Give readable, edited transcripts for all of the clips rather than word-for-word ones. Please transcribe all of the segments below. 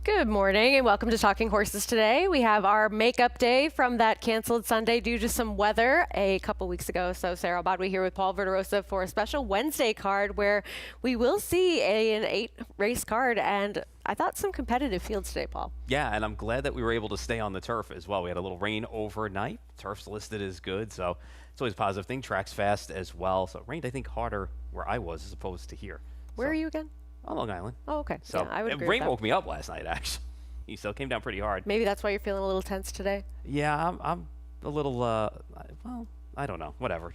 Good morning and welcome to Talking Horses today. We have our makeup day from that canceled Sunday due to some weather a couple weeks ago. So Sarah Bodway here with Paul Verderosa for a special Wednesday card where we will see an 8-race card, and I thought some competitive fields today, Paul. Yeah, and I'm glad that we were able to stay on the turf as well. We had a little rain overnight. Turf's listed as good, so it's always a positive thing. Track's fast as well. So it rained, I think, harder where I was as opposed to here. Where are you again? On Long Island. Oh, okay. So yeah, I would agree rain with that. woke me up last night, actually. So it came down pretty hard. Maybe that's why you're feeling a little tense today. Yeah, I'm a little, well, I don't know. Whatever.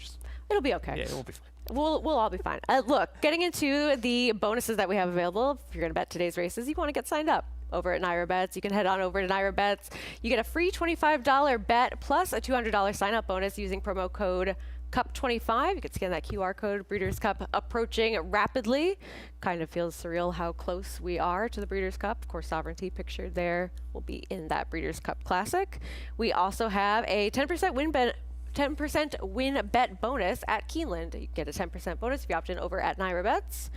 It'll be okay. Yeah, it will be fine. We'll all be fine. Look, getting into the bonuses that we have available, if you're going to bet today's races, you want to get signed up over at Naira Bets. You can head on over to Naira Bets. You get a free $25 bet plus a $200 sign-up bonus using promo code CUP25. You can scan that QR code. Breeders' Cup approaching rapidly. Kind of feels surreal how close we are to the Breeders' Cup. Of course, Sovereignty pictured there will be in that Breeders' Cup Classic. We also have a 10% win bet bonus at Keeneland. You get a 10% bonus if you opt in over at Naira Bets.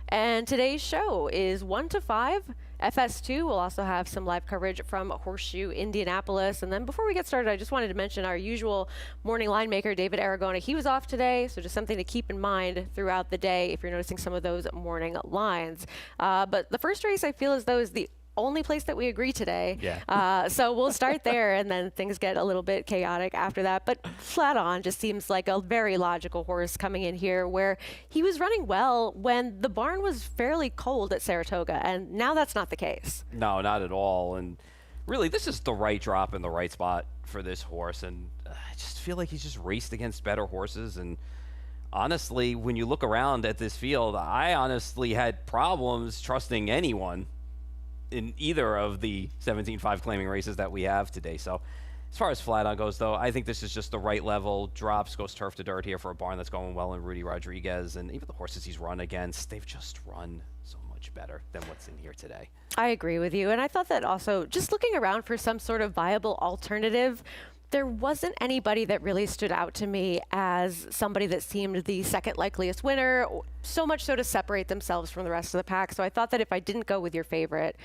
And today's show is 1 to 5. FS2 will also have some live coverage from Horseshoe, Indianapolis. And then before we get started, I just wanted to mention our usual morning line maker, David Aragona. He was off today, so just something to keep in mind throughout the day if you're noticing some of those morning lines. But the first race I feel as though is the only place that we agree today. Yeah. So we'll start there, and then things get a little bit chaotic after that. But Flat On just seems like a very logical horse coming in here, where he was running well when the barn was fairly cold at Saratoga, and now that's not the case. No, not at all. And really, this is the right drop in the right spot for this horse. And I just feel like he's just raced against better horses. And honestly, when you look around at this field, I honestly had problems trusting anyone in either of the 17-5 claiming races that we have today. So as far as Flat On goes, though, I think this is just the right level. Drops, goes turf to dirt here for a barn that's going well in Rudy Rodriguez. And even the horses he's run against, they've just run so much better than what's in here today. I agree with you. And I thought that also, just looking around for some sort of viable alternative, there wasn't anybody that really stood out to me as somebody that seemed the second likeliest winner, so much so to separate themselves from the rest of the pack. So I thought that if I didn't go with your favorite,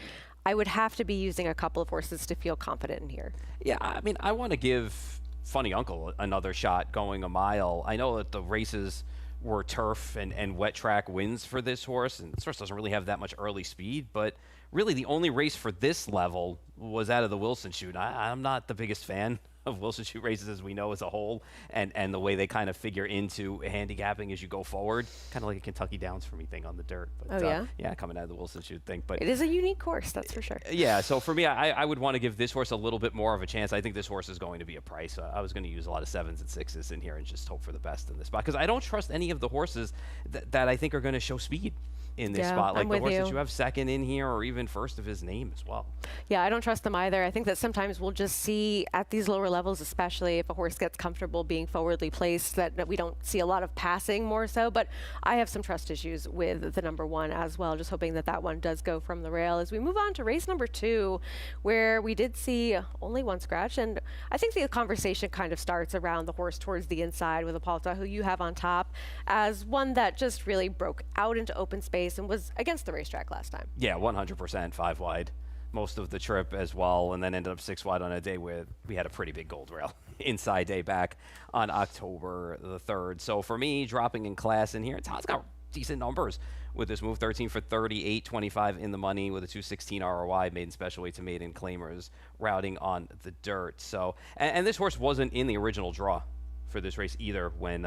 I would have to be using a couple of horses to feel confident in here. Yeah, I mean, I want to give Funny Uncle another shot going a mile. I know that the races were turf and wet track wins for this horse, and this horse doesn't really have that much early speed, but really the only race for this level was out of the Wilson Chute. I'm not the biggest fan of Wilson Chute races, as we know, as a whole, and the way they kind of figure into handicapping as you go forward, kind of like a Kentucky Downs for me thing on the dirt. But, yeah, coming out of the Wilson Chute thing. But it is a unique course, that's for sure. Yeah, so for me, I would want to give this horse a little bit more of a chance. I think this horse is going to be a price. I was going to use a lot of 7s and 6s in here and just hope for the best in this spot, because I don't trust any of the horses that I think are going to show speed in this spot, like the horse that you have second in here or even first of his name as well. Yeah, I don't trust them either. I think that sometimes we'll just see at these lower levels, especially if a horse gets comfortable being forwardly placed, that we don't see a lot of passing more so. But I have some trust issues with the number 1 as well, just hoping that that one does go from the rail. As we move on to race number 2, where we did see only one scratch, and I think the conversation kind of starts around the horse towards the inside with Apalta, who you have on top, as one that just really broke out into open space and was against the racetrack last time. Yeah, 100% 5 wide most of the trip as well, and then ended up 6 wide on a day where we had a pretty big gold rail inside day back on October the 3rd. So for me, dropping in class in here, Todd's got decent numbers with this move. 13 for 38, 25 in the money with a 216 ROI, maiden special weight to maiden claimers, routing on the dirt. So, and this horse wasn't in the original draw for this race either when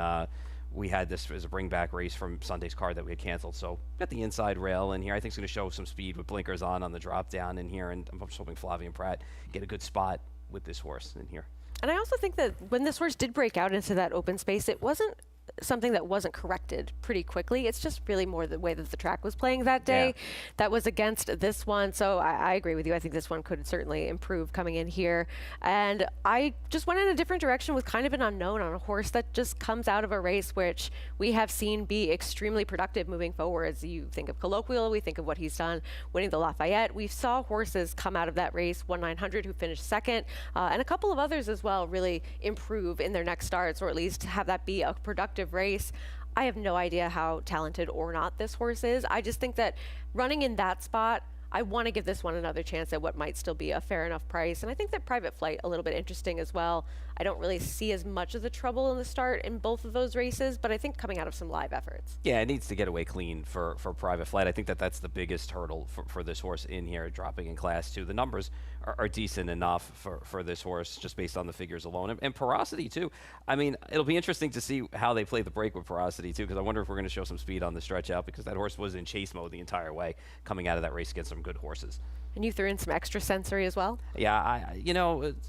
we had this as a bring back race from Sunday's card that we had canceled. So got the inside rail in here. I think it's going to show some speed with blinkers on the drop down in here, and I'm just hoping Flavien Prat get a good spot with this horse in here. And I also think that when this horse did break out into that open space, it wasn't something that wasn't corrected pretty quickly. It's just really more the way that the track was playing that day that was against this one. So I agree with you. I think this one could certainly improve coming in here. And I just went in a different direction with kind of an unknown on a horse that just comes out of a race which we have seen be extremely productive moving forwards. You think of Colloquial, we think of what he's done winning the Lafayette. We saw horses come out of that race, 1-900 who finished second, and a couple of others as well really improve in their next starts, or at least have that be a productive race. I have no idea how talented or not this horse is. I just think that running in that spot, I want to give this one another chance at what might still be a fair enough price. And I think that Private Flight a little bit interesting as well. I don't really see as much of the trouble in the start in both of those races, but I think coming out of some live efforts. Yeah, it needs to get away clean for Private Flight. I think that's the biggest hurdle for this horse in here, dropping in Class 2. The numbers are decent enough for this horse just based on the figures alone. And Porosity, too. I mean, it'll be interesting to see how they play the break with Porosity, too, because I wonder if we're going to show some speed on the stretch out, because that horse was in chase mode the entire way coming out of that race against some good horses. And you threw in some extra sensory as well? Yeah,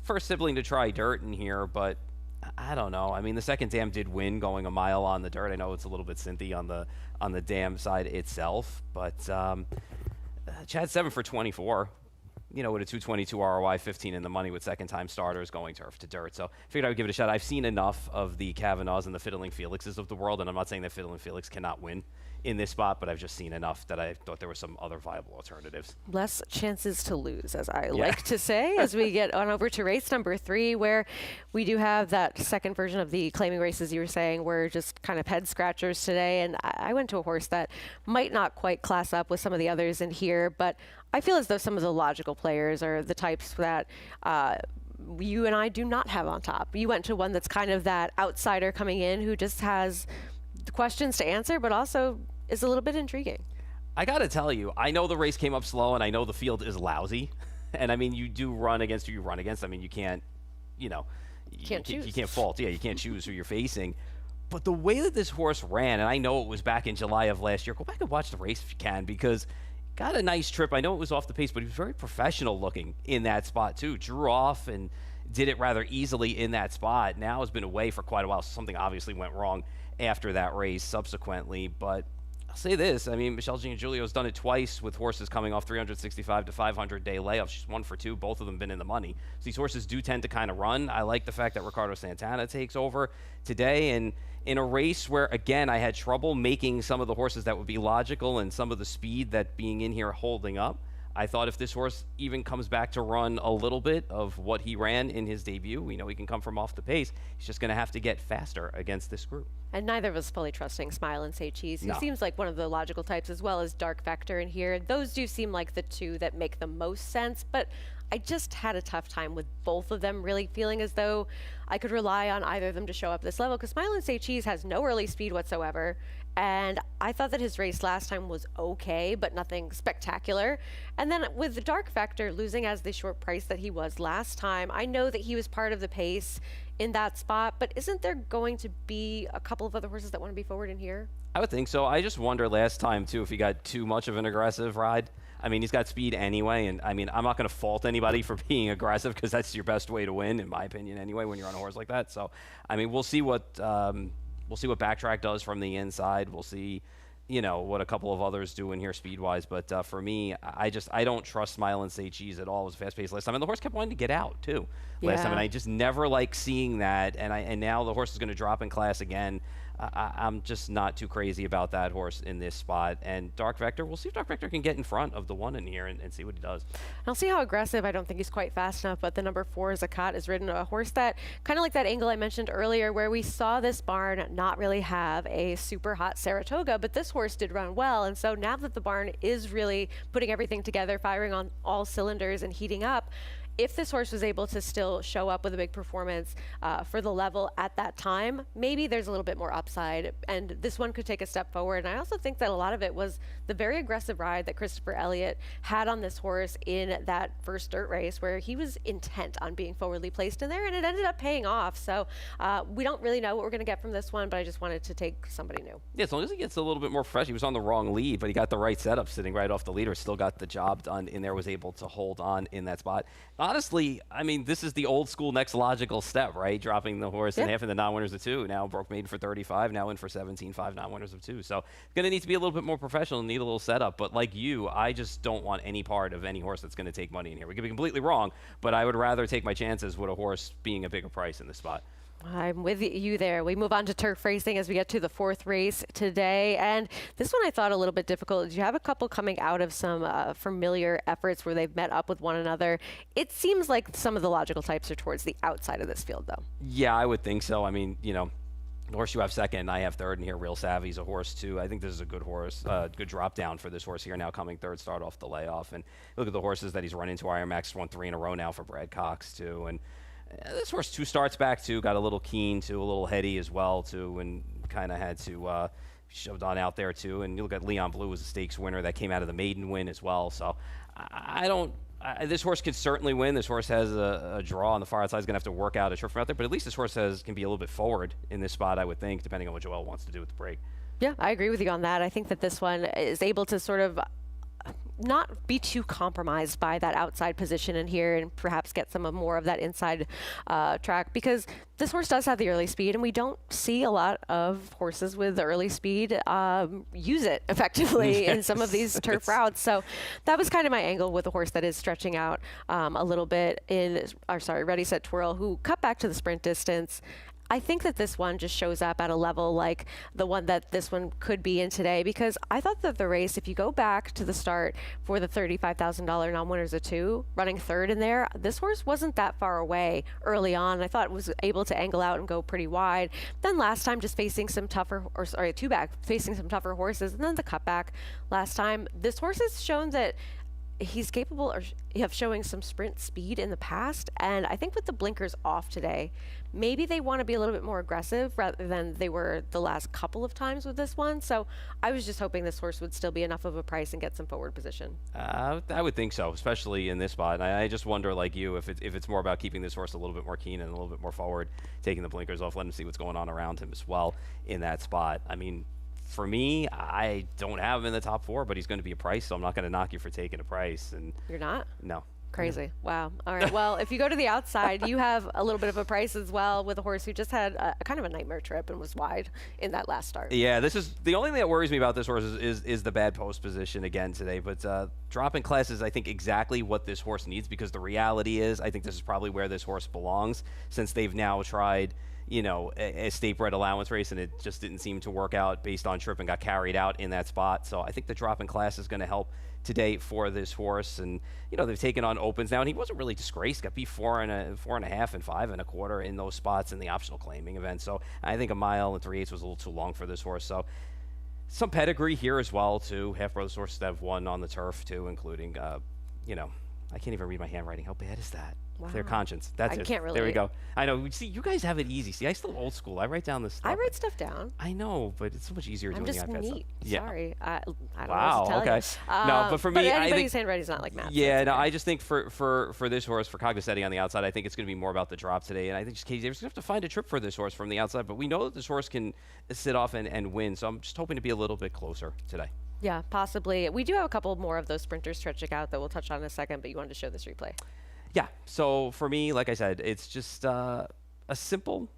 first sibling to try dirt in here, but I don't know. I mean, the second dam did win going a mile on the dirt. I know it's a little bit synthy on the dam side itself, but Chad 7 for 24. With a 222 ROI, 15 in the money with second-time starters going turf to dirt. So figured I would give it a shot. I've seen enough of the Kavanaughs and the Fiddling Felixes of the world, and I'm not saying that Fiddling Felix cannot win in this spot, but I've just seen enough that I thought there were some other viable alternatives. Less chances to lose, as I like to say, as we get on over to race number 3, where we do have that second version of the claiming races you were saying were just kind of head scratchers today. And I went to a horse that might not quite class up with some of the others in here, but I feel as though some of the logical players are the types that you and I do not have on top. You went to one that's kind of that outsider coming in who just has the questions to answer, but also is a little bit intriguing. I got to tell you, I know the race came up slow, and I know the field is lousy. And I mean, you do run against who you run against. I mean, you can't, you can't fault. Yeah, you can't choose who you're facing. But the way that this horse ran, and I know it was back in July of last year, go back and watch the race if you can, because got a nice trip. I know it was off the pace, but he was very professional looking in that spot too. Drew off and did it rather easily in that spot. Now has been away for quite a while, so something obviously went wrong after that race subsequently. But I'll say this, I mean, Michelle Gianggiulio's done it twice with horses coming off 365 to 500 day layoffs. She's 1 for 2. Both of them been in the money. So these horses do tend to kind of run. I like the fact that Ricardo Santana takes over today. And in a race where, again, I had trouble making some of the horses that would be logical and some of the speed that being in here holding up, I thought if this horse even comes back to run a little bit of what he ran in his debut, we know he can come from off the pace. He's just going to have to get faster against this group. And neither of us fully trusting Smile and Say Cheese. He seems like one of the logical types, as well as Dark Vector in here. Those do seem like the two that make the most sense, but I just had a tough time with both of them really feeling as though I could rely on either of them to show up this level, because Smile and Say Cheese has no early speed whatsoever. And I thought that his race last time was okay, but nothing spectacular. And then with Dark Vector losing as the short price that he was last time, I know that he was part of the pace in that spot, but isn't there going to be a couple of other horses that want to be forward in here? I would think so. I just wonder last time, too, if he got too much of an aggressive ride. I mean, he's got speed anyway, and I mean, I'm not going to fault anybody for being aggressive, because that's your best way to win, in my opinion, anyway, when you're on a horse like that. So, I mean, we'll see what Backtrack does from the inside. We'll see, what a couple of others do in here speed-wise. But for me, I don't trust Smile and Say Cheese at all. It was fast-paced last time, and the horse kept wanting to get out too last time, and I just never like seeing that. And now the horse is going to drop in class again. I'm just not too crazy about that horse in this spot. And Dark Vector, we'll see if Dark Vector can get in front of the one in here and see what he does. I'll see how aggressive. I don't think he's quite fast enough, but the number 4 Zakat is ridden, a horse that kind of like that angle I mentioned earlier where we saw this barn not really have a super hot Saratoga, but this horse did run well. And so now that the barn is really putting everything together, firing on all cylinders and heating up, if this horse was able to still show up with a big performance for the level at that time, maybe there's a little bit more upside, and this one could take a step forward. And I also think that a lot of it was the very aggressive ride that Christopher Elliott had on this horse in that first dirt race, where he was intent on being forwardly placed in there, and it ended up paying off. So we don't really know what we're going to get from this one, but I just wanted to take somebody new. Yeah, as long as he gets a little bit more fresh. He was on the wrong lead, but he got the right setup sitting right off the leader, still got the job done in there, was able to hold on in that spot. Honestly, I mean, this is the old school next logical step, right? Dropping the horse in half in the non-winners of 2. Now broke maiden for 35, now in for 17, 5 non-winners of 2. So going to need to be a little bit more professional, need a little setup. But like you, I just don't want any part of any horse that's going to take money in here. We could be completely wrong, but I would rather take my chances with a horse being a bigger price in this spot. I'm with you there. We move on to turf racing as we get to the 4th race today. And this one I thought a little bit difficult. You have a couple coming out of some familiar efforts where they've met up with one another. It seems like some of the logical types are towards the outside of this field, though. Yeah, I would think so. I mean, The horse you have second, I have third, and here Real Savvy's a horse too. I think this is a good horse, good drop down for this horse here now coming third, start off the layoff. And look at the horses that he's run into. Iron Max won 3 in a row now for Brad Cox too. And this horse 2 starts back too, got a little keen too, a little heady as well too, and kind of had to shoved on out there too. And you look at Leon Blue was a stakes winner that came out of the maiden win as well. So I don't. This horse can certainly win. This horse has a draw on the far outside. He's going to have to work out a trip from out there. But at least this horse can be a little bit forward in this spot, I would think, depending on what Joel wants to do with the break. Yeah, I agree with you on that. I think that this one is able to sort of not be too compromised by that outside position in here and perhaps get some more of that inside track, because this horse does have the early speed, and we don't see a lot of horses with the early speed use it effectively in some of these turf routes. So that was kind of my angle with a horse that is stretching out a little bit Ready, Set, Twirl, who cut back to the sprint distance. I think that this one just shows up at a level like the one that this one could be in today, because I thought that the race, if you go back to the start for the $35,000 non-winners of 2, running third in there, this horse wasn't that far away early on. I thought it was able to angle out and go pretty wide. Then last time just facing some tougher, facing some tougher horses, and then the cutback last time. This horse has shown that he's capable of showing some sprint speed in the past, and I think with the blinkers off today, maybe they want to be a little bit more aggressive rather than they were the last couple of times with this one. So I was just hoping this horse would still be enough of a price and get some forward position. I would think so, especially in this spot. And I just wonder, like you, if it's more about keeping this horse a little bit more keen and a little bit more forward, taking the blinkers off, letting him see what's going on around him as well in that spot. I mean, for me, I don't have him in the top 4, but he's going to be a price, so I'm not going to knock you for taking a price. And you're not? No. Crazy. Wow. All right. Well, if you go to the outside, you have a little bit of a price as well with a horse who just had a kind of a nightmare trip and was wide in that last start. Yeah, this is the only thing that worries me about this horse is the bad post position again today. But dropping class is, I think, exactly what this horse needs, because the reality is I think this is probably where this horse belongs, since they've now tried a state bred allowance race, and it just didn't seem to work out based on trip and got carried out in that spot. So I think the drop in class is going to help today for this horse. And they've taken on opens now, and he wasn't really disgraced. Got beat 4.5 and 5 1/4 in those spots in the optional claiming event. So I think 1 mile and 3/8 was a little too long for this horse. So some pedigree here as well too. Half Brothers horses that have won on the turf too, including I can't even read my handwriting. How bad is that? Wow. Clear Conscience. That's it. I can't really. There we go. I know. See, you guys have it easy. See, I still old school. I write down this stuff. I write stuff down. I know, but it's so much easier doing the iPad stuff. I'm just neat. Yeah. Sorry. I don't know Wow. what to tell Okay. you. No, but for me, I anybody's think handwriting's not like Matt's. yeah. No, I just think for this horse, for Cognoscetti on the outside, I think it's going to be more about the drop today. And I think just Katie Davis going to have to find a trip for this horse from the outside. But we know that this horse can sit off and win. So I'm just hoping to be a little bit closer today. Yeah, possibly. We do have a couple more of those sprinters stretching out that we'll touch on in a second, but you wanted to show this replay. Yeah. So for me, like I said, it's just a simple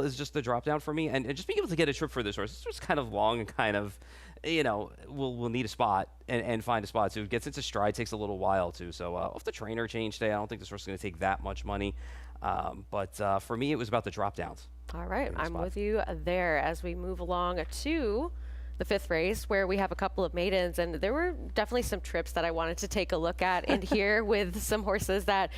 is just the drop down for me, and just being able to get a trip for this horse. It's just kind of long and kind of, we'll need a spot and find a spot. So it gets into stride, takes a little while too. So off the trainer change today, I don't think this horse is going to take that much money. But for me, it was about the drop downs. All right, I'm with you there as we move along to the 5th race, where we have a couple of maidens, and there were definitely some trips that I wanted to take a look at in here with some horses that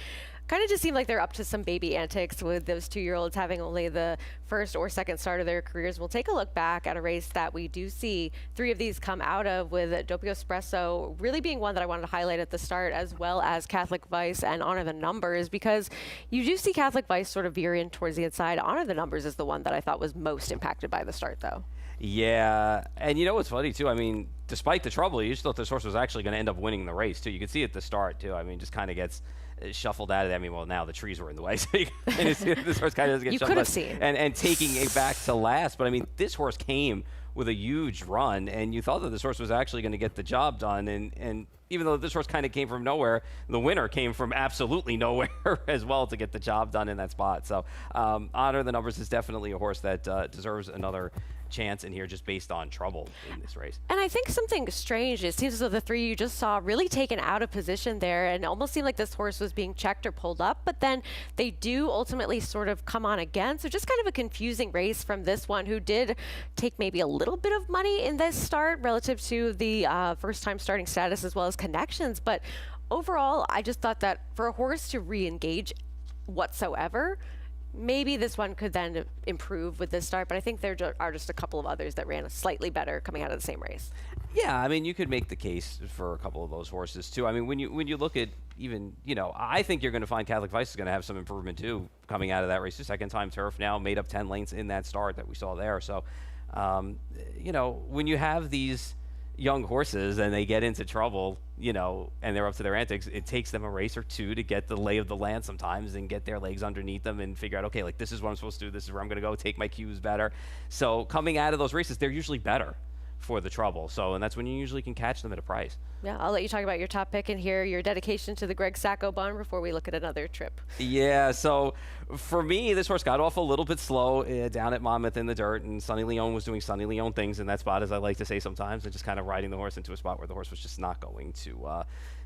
kind of just seem like they're up to some baby antics, with those 2-year-olds having only the first or second start of their careers. We'll take a look back at a race that we do see 3 of these come out of, with Doppio Espresso really being one that I wanted to highlight at the start, as well as Catholic Vice and Honor the Numbers, because you do see Catholic Vice sort of veer in towards the inside. Honor the Numbers is the one that I thought was most impacted by the start, though. Yeah, and what's funny too? I mean, despite the trouble, you just thought this horse was actually going to end up winning the race too. You could see at the start too. I mean, just kind of gets shuffled out of it. I mean, well, now the trees were in the way, so this horse kind of doesn't get you shuffled could have out. seen. And taking it back to last. But I mean, this horse came with a huge run, and you thought that this horse was actually going to get the job done. And even though this horse kind of came from nowhere, the winner came from absolutely nowhere as well to get the job done in that spot. So Honor the Numbers is definitely a horse that deserves another chance in here, just based on trouble in this race. And I think something strange, it seems as though the 3 you just saw really taken out of position there, and almost seemed like this horse was being checked or pulled up, but then they do ultimately sort of come on again. So just kind of a confusing race from this one, who did take maybe a little bit of money in this start relative to the first time starting status as well as connections. But overall, I just thought that for a horse to re-engage whatsoever maybe this one could then improve with this start, but I think there are just a couple of others that ran slightly better coming out of the same race. Yeah, I mean, you could make the case for a couple of those horses too. I mean, when you look at even, I think you're going to find Catholic Vice is going to have some improvement too coming out of that race. The second time turf now, made up 10 lengths in that start that we saw there. So, when you have these young horses and they get into trouble, and they're up to their antics, it takes them a race or two to get the lay of the land sometimes and get their legs underneath them and figure out, okay, like this is what I'm supposed to do. This is where I'm going to go, take my cues better. So coming out of those races, they're usually better for the trouble. And that's when you usually can catch them at a price. Yeah, I'll let you talk about your top pick and hear your dedication to the Greg Sacco barn before we look at another trip. Yeah, so for me, this horse got off a little bit slow down at Monmouth in the dirt, and Sonny Leon was doing Sonny Leon things in that spot, as I like to say sometimes, and just kind of riding the horse into a spot where the horse was just not going to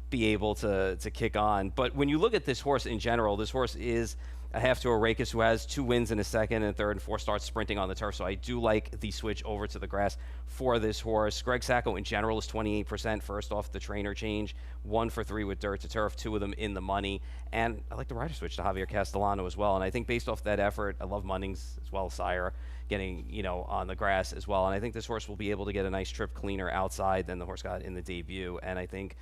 be able to kick on. But when you look at this horse in general, this horse is a half to Orakis, who has 2 wins in his second and third and 4 starts sprinting on the turf. So I do like the switch over to the grass for this horse. Greg Sacco in general is 28% first off the trainer change, 1 for 3 with dirt to turf, 2 of them in the money. And I like the rider switch to Javier Castellano as well. And I think based off that effort, I love Munnings as well as Sire getting, on the grass as well. And I think this horse will be able to get a nice trip cleaner outside than the horse got in the debut. And I think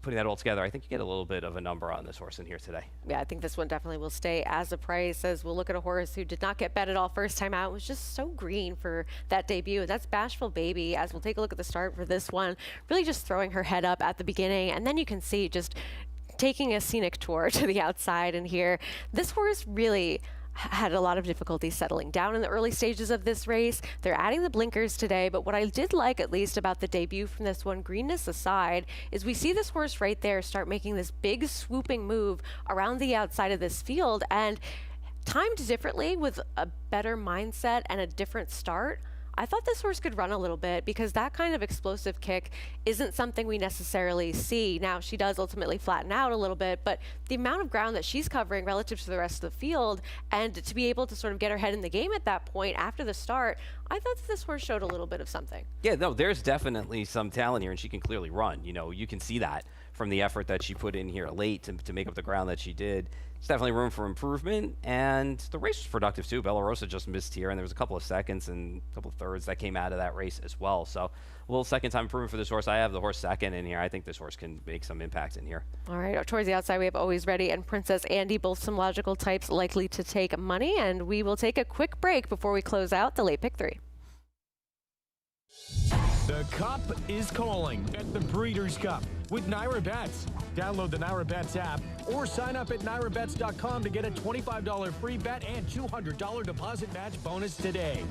putting that all together, I think you get a little bit of a number on this horse in here today. Yeah, I think this one definitely will stay as a price, as we'll look at a horse who did not get bet at all first time out. It was just so green for that debut. That's Bashful Baby, as we'll take a look at the start for this one. Really just throwing her head up at the beginning, and then you can see just taking a scenic tour to the outside. And here, this horse really had a lot of difficulty settling down in the early stages of this race. They're adding the blinkers today, but what I did like at least about the debut from this one, greenness aside, is we see this horse right there start making this big swooping move around the outside of this field, and timed differently with a better mindset and a different start. I thought this horse could run a little bit, because that kind of explosive kick isn't something we necessarily see. Now, she does ultimately flatten out a little bit, but the amount of ground that she's covering relative to the rest of the field, and to be able to sort of get her head in the game at that point after the start, I thought that this horse showed a little bit of something. Yeah, no, there's definitely some talent here, and she can clearly run. You can see that from the effort that she put in here late to make up the ground that she did. There's definitely room for improvement, and the race was productive too. Bella Rosa just missed here, and there was a couple of seconds and a couple of thirds that came out of that race as well. So a little second time improvement for this horse. I have the horse second in here. I think this horse can make some impact in here. All right, towards the outside, we have Always Ready and Princess Andy, both some logical types likely to take money, and we will take a quick break before we close out the late pick 3. The Cup is calling at the Breeders' Cup with Naira Bets. Download the Naira Bets app or sign up at nairabets.com to get a $25 free bet and $200 deposit match bonus today.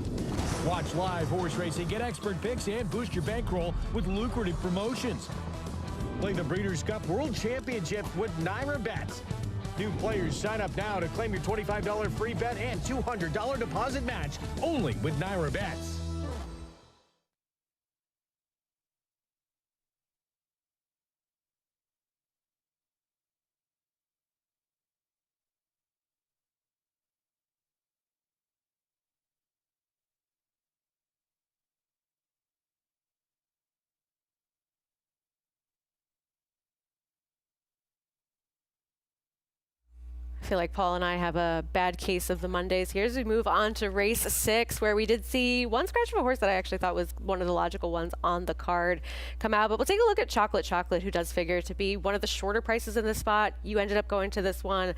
Watch live horse racing, get expert picks, and boost your bankroll with lucrative promotions. Play the Breeders' Cup World Championship with Naira Bets. New players sign up now to claim your $25 free bet and $200 deposit match only with Naira Bets. I feel like Paul and I have a bad case of the Mondays here as we move on to race 6, where we did see one scratch of a horse that I actually thought was one of the logical ones on the card come out. But we'll take a look at Chocolate, who does figure to be one of the shorter prices in this spot. You ended up going to this one.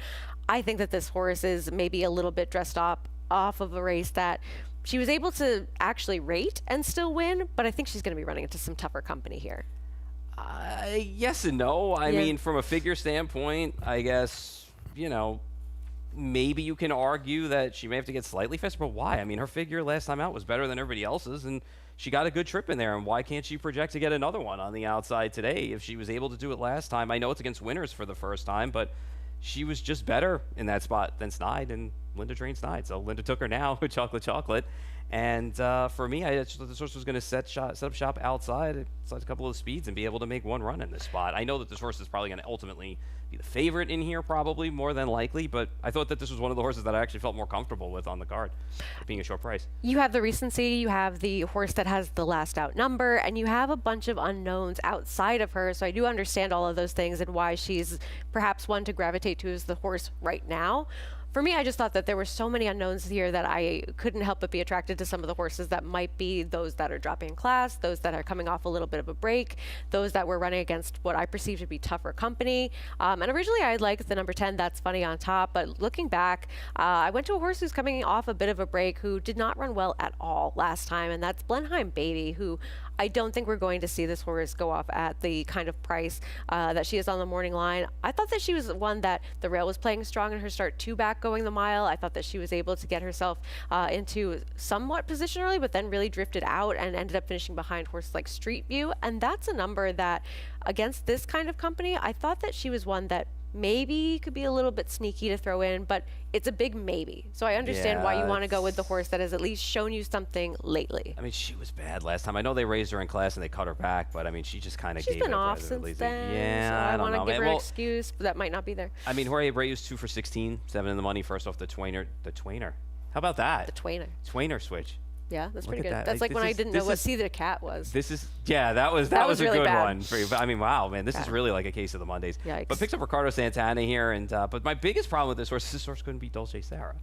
I think that this horse is maybe a little bit dressed up off of a race that she was able to actually rate and still win, but I think she's going to be running into some tougher company here. Yes and no. I mean, from a figure standpoint, I guess, maybe you can argue that she may have to get slightly faster, but why? I mean, her figure last time out was better than everybody else's, and she got a good trip in there, and why can't she project to get another one on the outside today if she was able to do it last time? I know it's against winners for the first time, but she was just better in that spot than Snide, and Linda trained Snide, so Linda took her now with Chocolate. And for me, I thought this horse was going to set up shop outside a couple of speeds and be able to make one run in this spot. I know that this horse is probably going to ultimately be the favorite in here, probably more than likely, but I thought that this was one of the horses that I actually felt more comfortable with on the card, being a short price. You have the recency, you have the horse that has the last out number, and you have a bunch of unknowns outside of her, so I do understand all of those things and why she's perhaps one to gravitate to as the horse right now. For me, I just thought that there were so many unknowns here that I couldn't help but be attracted to some of the horses that might be those that are dropping in class, those that are coming off a little bit of a break, those that were running against what I perceive to be tougher company. And originally I liked the number 10, That's Funny on top, but looking back, I went to a horse who's coming off a bit of a break who did not run well at all last time, and that's Blenheim Baby, who I don't think we're going to see this horse go off at the kind of price that she is on the morning line. I thought that she was one that the rail was playing strong in her start 2 back going the mile. I thought that she was able to get herself into somewhat position early, but then really drifted out and ended up finishing behind horses like Street View. And that's a number that against this kind of company, I thought that she was one that maybe could be a little bit sneaky to throw in, but it's a big maybe. So I understand why you want to go with the horse that has at least shown you something lately. I mean, she was bad last time. I know they raised her in class and they cut her back, but I mean, she just kind of She's gave been it off rather since lazy. then. Yeah, so I I don't want to know, give man. her an Well, excuse, but that might not be there. I mean, Jorge Abreu's 2 for 16, 7 in the money, first off the Twainer. The Twainer. How about that? The Twainer. Twainer switch. Yeah, that's Look pretty at good. that. That's Like, like when this I is- didn't this know what is- See the Cat was. This is, yeah, that was was a really good bad. one. I mean, wow, man, this is Bad. really like a case of the Mondays. Yikes. But picks up Ricardo Santana here, and but my biggest problem with this horse couldn't beat Dolce Sarah.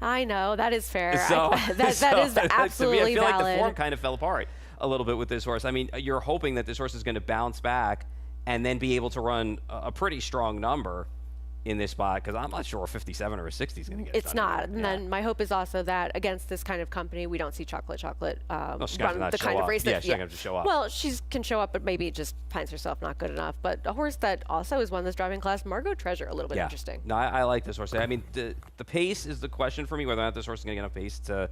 I know, that is fair. So that is to me, absolutely I feel valid. like the form kind of fell apart a little bit with this horse. I mean, you're hoping that this horse is going to bounce back and then be able to run a pretty strong number in this spot, because I'm not sure a 57 or a 60 is going to get it It's done not. here. And Yeah. then my hope is also that against this kind of company, we don't see Chocolate she's gonna run not the show kind of up. race Yeah, that she's not gonna have to show up. Well, she can show up, but maybe just finds herself not good enough. But a horse that also is one that's driving class, Margot Treasure, a little bit interesting. No, I like this horse. I mean, the pace is the question for me, whether or not this horse is going to get enough pace to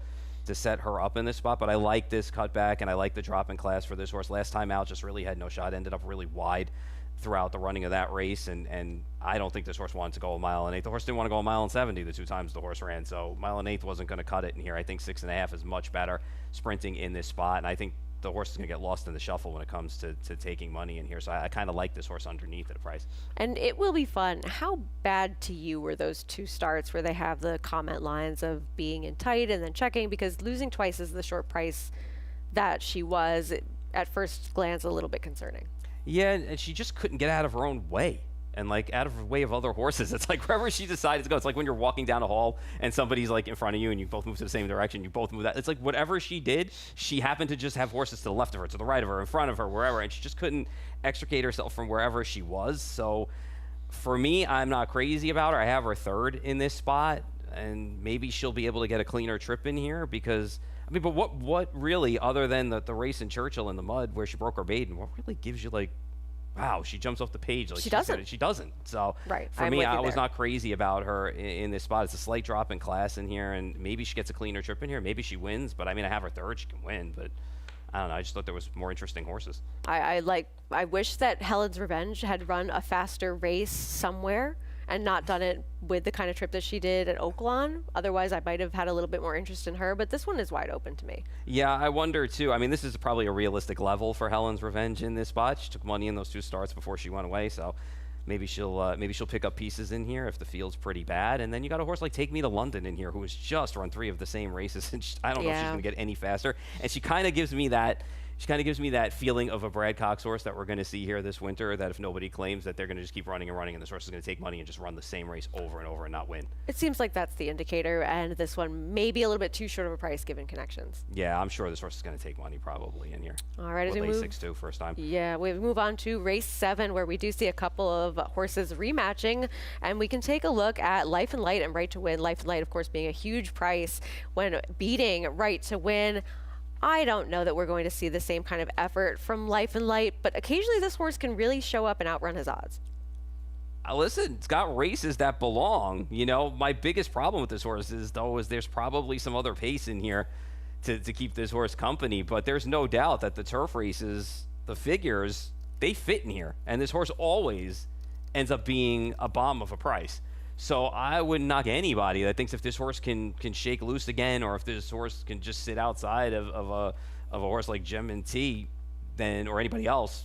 set her up in this spot. But I like this cutback, and I like the drop in class for this horse. Last time out, just really had no shot. Ended up really wide throughout the running of that race, and I don't think this horse wanted to go a mile and 8. The horse didn't want to go a mile and 70 the 2 times the horse ran, so mile and 8 wasn't going to cut it in here. I think 6.5 is much better sprinting in this spot, and I think the horse is going to get lost in the shuffle when it comes to taking money in here. So I kind of like this horse underneath at a price. And it will be fun. How bad to you were those 2 starts where they have the comment lines of being in tight and then checking? Because losing twice is the short price that she was, at first glance, a little bit concerning. Yeah, and she just couldn't get out of her own way. And like out of the way of other horses. It's like wherever she decided to go. It's like when you're walking down a hall and somebody's like in front of you and you both move to the same direction. You both move that. It's like whatever she did, she happened to just have horses to the left of her, to the right of her, in front of her, wherever. And she just couldn't extricate herself from wherever she was. So for me, I'm not crazy about her. I have her 3rd in this spot. And maybe she'll be able to get a cleaner trip in here because, I mean, but what really, other than the race in Churchill in the mud where she broke her maiden, what really gives you like, wow, she jumps off the page. Like She doesn't. She doesn't. So Right, for I'm me, with you I was there. not crazy about her in this spot. It's a slight drop in class in here, and maybe she gets a cleaner trip in here. Maybe she wins, but I mean, I have her 3rd. She can win, but I don't know. I just thought there was more interesting horses. I wish that Helen's Revenge had run a faster race somewhere and not done it with the kind of trip that she did at Oaklawn. Otherwise, I might have had a little bit more interest in her, but this one is wide open to me. Yeah, I wonder too. I mean, this is probably a realistic level for Helen's Revenge in this spot. She took money in those 2 starts before she went away, so maybe she'll pick up pieces in here if the field's pretty bad. And then you got a horse like Take Me to London in here who has just run 3 of the same races, and I don't know if she's Yeah. going to get any faster. And she kind of gives me that. She kind of gives me that feeling of a Brad Cox horse that we're going to see here this winter, that if nobody claims that they're going to just keep running and running and this horse is going to take money and just run the same race over and over and not win. It seems like that's the indicator, and this one may be a little bit too short of a price given connections. Yeah, I'm sure this horse is going to take money probably in here. All right, as With we late move. 6-2 first time. Yeah, we move on to race 7, where we do see a couple of horses rematching, and we can take a look at Life and Light and Right to Win. Life and Light, of course, being a huge price when beating Right to Win. I don't know that we're going to see the same kind of effort from Life and Light, but occasionally this horse can really show up and outrun his odds. Listen, it's got races that belong. You know, my biggest problem with this horse is there's probably some other pace in here to keep this horse company, but there's no doubt that the turf races, the figures, they fit in here. And this horse always ends up being a bomb of a price. So I wouldn't knock anybody that thinks if this horse can shake loose again, or if this horse can just sit outside of a horse like Gem and T, then or anybody else,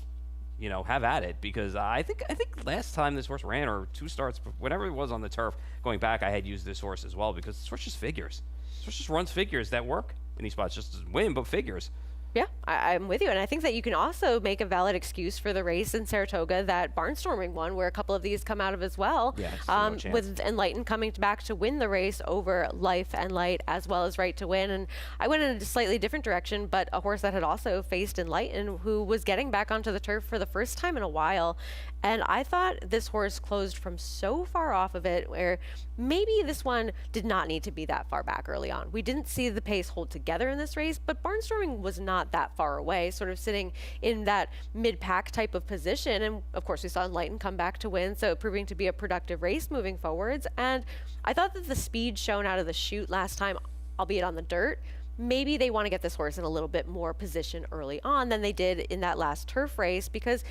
you know, have at it. Because I think last time this horse ran, or 2 starts, whatever it was on the turf, going back, I had used this horse as well because this horse just figures. This horse just runs figures that work in these spots. Just doesn't win, but figures. Yeah, I'm with you. And I think that you can also make a valid excuse for the race in Saratoga that Barnstorming won, where a couple of these come out of as well. Yeah, no chance. With Enlighten coming back to win the race over Life and Light as well as Right to Win. And I went in a slightly different direction, but a horse that had also faced Enlighten, who was getting back onto the turf for the first time in a while. And I thought this horse closed from so far off of it where maybe this one did not need to be that far back early on. We didn't see the pace hold together in this race, but Barnstorming was not that far away, sort of sitting in that mid-pack type of position. And of course, we saw Enlighten come back to win, so proving to be a productive race moving forwards. And I thought that the speed shown out of the chute last time, albeit on the dirt, maybe they want to get this horse in a little bit more position early on than they did in that last turf race, because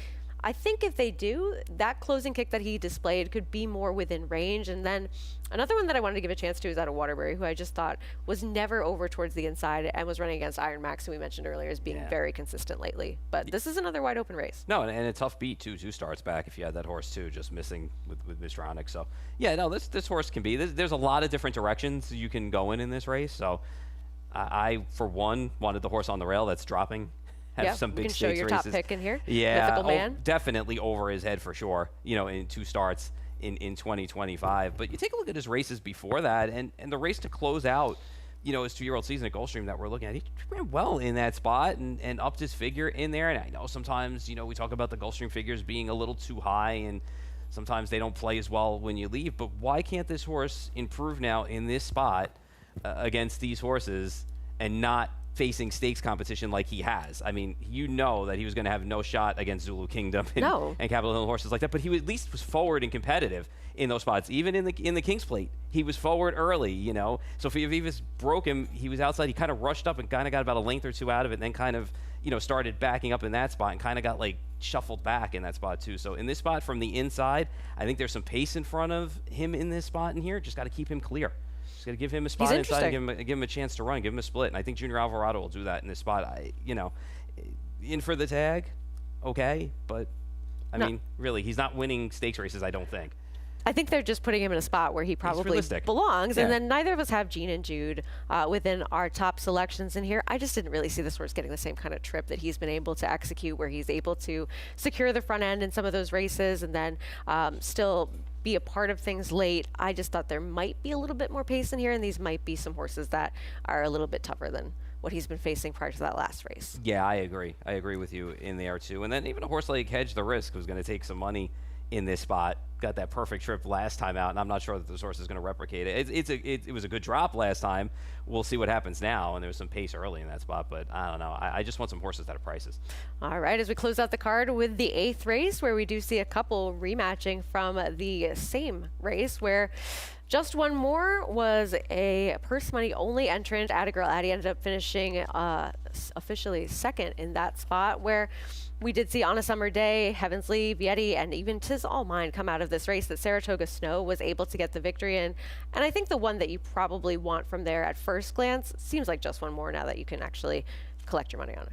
I think if they do, that closing kick that he displayed could be more within range. And then another one that I wanted to give a chance to is out of Waterbury, who I just thought was never over towards the inside and was running against Iron Max, who we mentioned earlier as being very consistent lately. But this is another wide open race. No, and a tough beat too. 2 starts back if you had that horse too, just missing with Mistronic. So yeah, no, this horse can be. There's a lot of different directions you can go in this race. So I for one wanted the horse on the rail that's dropping. Have some big you can show stakes your races. top pick in here. Yeah, Mythical Man. Definitely over his head for sure. In 2 starts in 2025. But you take a look at his races before that, and the race to close out, his 2-year-old season at Gulfstream that we're looking at. He ran well in that spot and upped his figure in there. And I know sometimes we talk about the Gulfstream figures being a little too high, and sometimes they don't play as well when you leave. But why can't this horse improve now in this spot against these horses and not facing stakes competition like he has? I mean, that he was going to have no shot against Zulu Kingdom and Capitol Hill horses like that, but he at least was forward and competitive in those spots. Even in the King's Plate, he was forward early, So if Vivas broke him, he was outside. He kind of rushed up and kind of got about a length or 2 out of it, and then kind of, started backing up in that spot and kind of got shuffled back in that spot too. So in this spot from the inside, I think there's some pace in front of him in this spot in here. Just got to keep him clear. Got to give him a spot inside and give him a chance to run, give him a split. And I think Junior Alvarado will do that in this spot. In for the tag, okay, but I mean, really, he's not winning stakes races, I don't think. I think they're just putting him in a spot where he probably belongs. And then neither of us have Gene and Jude within our top selections in here. I just didn't really see this horse getting the same kind of trip that he's been able to execute, where he's able to secure the front end in some of those races and then still be a part of things late. I just thought there might be a little bit more pace in here, and these might be some horses that are a little bit tougher than what he's been facing prior to that last race. Yeah, I agree. I agree with you in there too. And then even a horse like Hedge the Risk was going to take some money in this spot. Got that perfect trip last time out, and I'm not sure that this horse is going to replicate it. It was a good drop last time. We'll see what happens now, and there was some pace early in that spot, but I don't know. I just want some horses that have prices. All right, as we close out the card with the 8th race, where we do see a couple rematching from the same race, where Just One More was a purse money only entrant. Atta Girl Addie ended up finishing officially second in that spot, where we did see On a Summer Day, Heavenly, Vietti, and even Tis All Mine come out of this race that Saratoga Snow was able to get the victory in. And I think the one that you probably want from there at first glance seems like Just One More now that you can actually collect your money on her.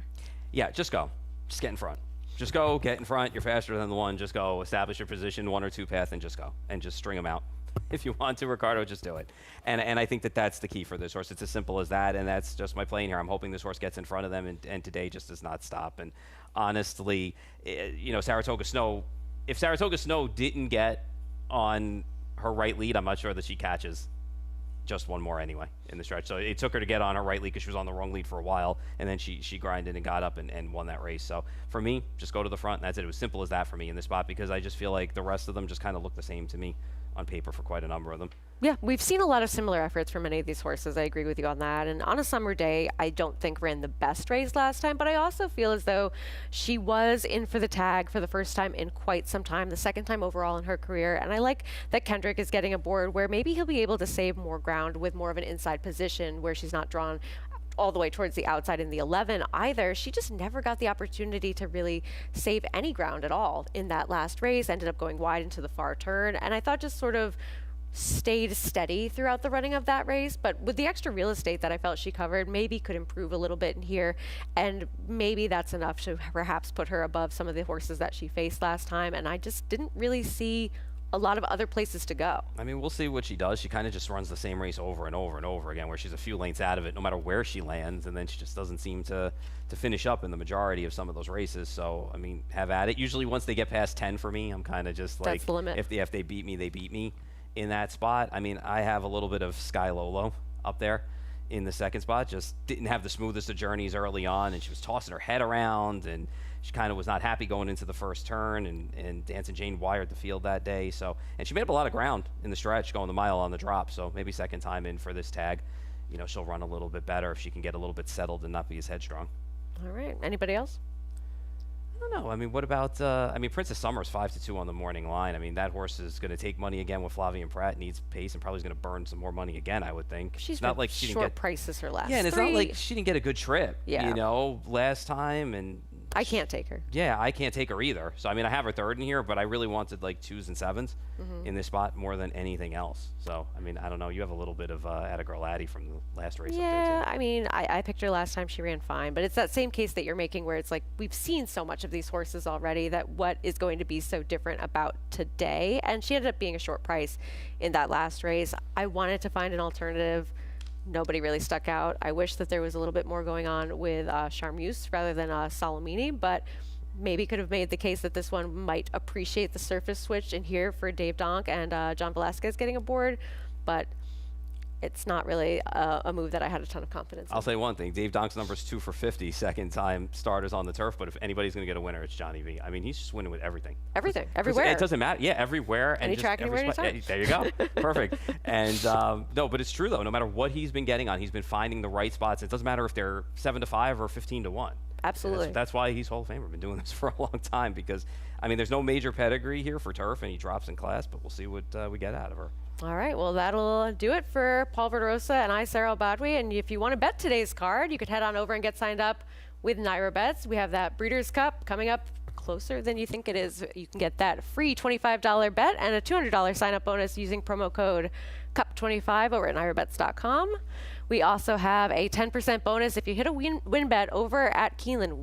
Yeah, just go. Just get in front. Just go, get in front. You're faster than the one. Just go, establish your position, 1 or 2 path, and just go. And just string them out. If you want to, Ricardo, just do it. And I think that that's the key for this horse. It's as simple as that, and that's just my play in here. I'm hoping this horse gets in front of them, and today just does not stop. And honestly, Saratoga Snow, if Saratoga Snow didn't get on her right lead, I'm not sure that she catches Just One More anyway in the stretch. So it took her to get on her right lead because she was on the wrong lead for a while, and then she grinded and got up and won that race. So for me, just go to the front, and that's it. It was simple as that for me in this spot, because I just feel like the rest of them just kind of look the same to me on paper for quite a number of them. Yeah, we've seen a lot of similar efforts from many of these horses. I agree with you on that. And On a Summer Day, I don't think ran the best race last time, but I also feel as though she was in for the tag for the first time in quite some time, the second time overall in her career. And I like that Kendrick is getting aboard, where maybe he'll be able to save more ground with more of an inside position where she's not drawn all the way towards the outside in the 11 either. She just never got the opportunity to really save any ground at all in that last race, ended up going wide into the far turn, and I thought just sort of stayed steady throughout the running of that race. But with the extra real estate that I felt she covered, maybe could improve a little bit in here, and maybe that's enough to perhaps put her above some of the horses that she faced last time. And I just didn't really see a lot of other places to go. I mean, we'll see what she does. She kind of just runs the same race over and over and over again, where she's a few lengths out of it no matter where she lands, and then she just doesn't seem to finish up in the majority of some of those races. So, I mean, have at it. Usually once they get past 10 for me, I'm kind of just like, That's the limit. if they beat me, they beat me in that spot. I mean, I have a little bit of Sky Lolo up there in the second spot. Just didn't have the smoothest of journeys early on, and she was tossing her head around, and she kind of was not happy going into the first turn, and Dancing Jane wired the field that day. So, and she made up a lot of ground in the stretch going the mile on the drop. So maybe second time in for this tag, you know, she'll run a little bit better if she can get a little bit settled and not be as headstrong. All right. Anybody else? I don't know. I mean, what about, Princess Summer's 5-2 on the morning line. I mean, that horse is going to take money again with Flavien Prat, needs pace, and probably is going to burn some more money again, I would think. She's It's not been like she didn't short get prices her last Yeah, and it's three. not like she didn't get a good trip, Yeah. you know, last time. And I can't take her. yeah, I can't take her either. So, I mean, I have her third in here, but I really wanted like 2s and 7s in this spot more than anything else. So, I mean, I don't know. You have a little bit of Atta Girl Addie from the last race up there, Yeah, too. I mean, I picked her last time. She ran fine. But it's that same case that you're making where it's like we've seen so much of these horses already that what is going to be so different about today? And she ended up being a short price in that last race. I wanted to find an alternative. Nobody really stuck out. I wish that there was a little bit more going on with Charmeuse rather than Salamini, but maybe could have made the case that this one might appreciate the surface switch in here for Dave Donk and John Velasquez getting aboard, but it's not really a move that I had a ton of confidence in. I'll say one thing. Dave Donk's number's 2 for 50 second time starters on the turf, but if anybody's going to get a winner, it's Johnny V. I mean, he's just winning with everything. Everything, 'Cause everywhere. It doesn't matter. Yeah, everywhere. Any just track, every anywhere, spot. anytime. Yeah, there you go. Perfect. And no, but it's true, though. No matter what he's been getting on, he's been finding the right spots. It doesn't matter if they're 7-5 or 15-1. Absolutely. That's why he's Hall of Famer. Been doing this for a long time because, I mean, there's no major pedigree here for turf, and he drops in class, but we'll see what we get out of her. All right, well, that'll do it for Paul Verderosa and I, Sarah Badwi. And if you want to bet today's card, you could head on over and get signed up with Naira Bets. We have that Breeders' Cup coming up closer than you think it is. You can get that free $25 bet and a $200 sign-up bonus using promo code CUP25 over at NairaBets.com. We also have a 10% bonus if you hit a win bet over at Keeneland.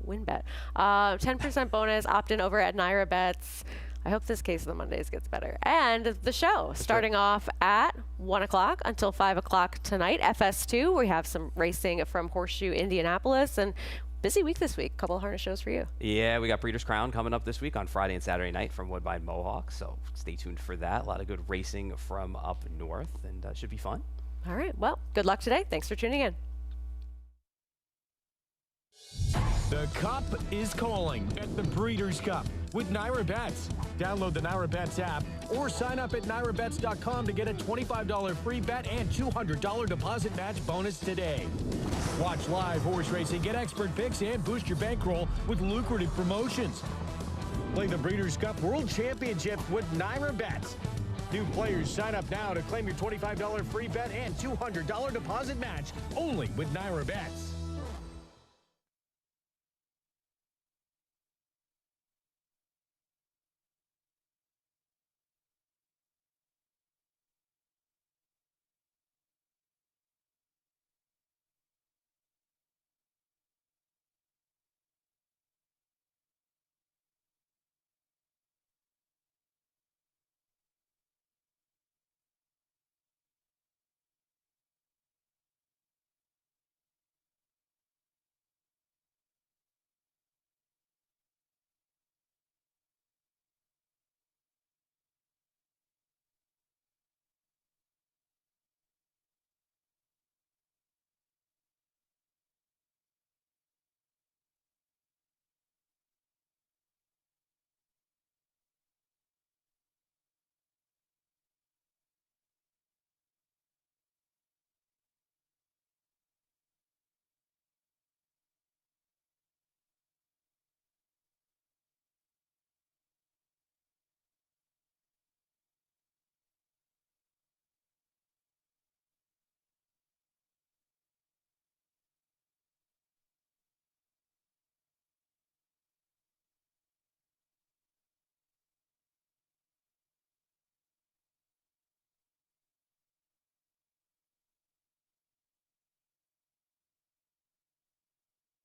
Win bet. 10% bonus opt-in over at Naira Bets. I hope this case of the Mondays gets better. And the show starting off at 1 o'clock until 5 o'clock tonight. FS2, we have some racing from Horseshoe, Indianapolis, and busy week this week. Couple of harness shows for you. Yeah, we got Breeders' Crown coming up this week on Friday and Saturday night from Woodbine Mohawk, so stay tuned for that. A lot of good racing from up north, and should be fun. All right, well, good luck today. Thanks for tuning in. The Cup is calling at the Breeders' Cup with Naira Bets. Download the Naira Bets app or sign up at NairaBets.com to get a $25 free bet and $200 deposit match bonus today. Watch live horse racing, get expert picks, and boost your bankroll with lucrative promotions. Play the Breeders' Cup World Championship with Naira Bets. New players sign up now to claim your $25 free bet and $200 deposit match only with Naira Bets.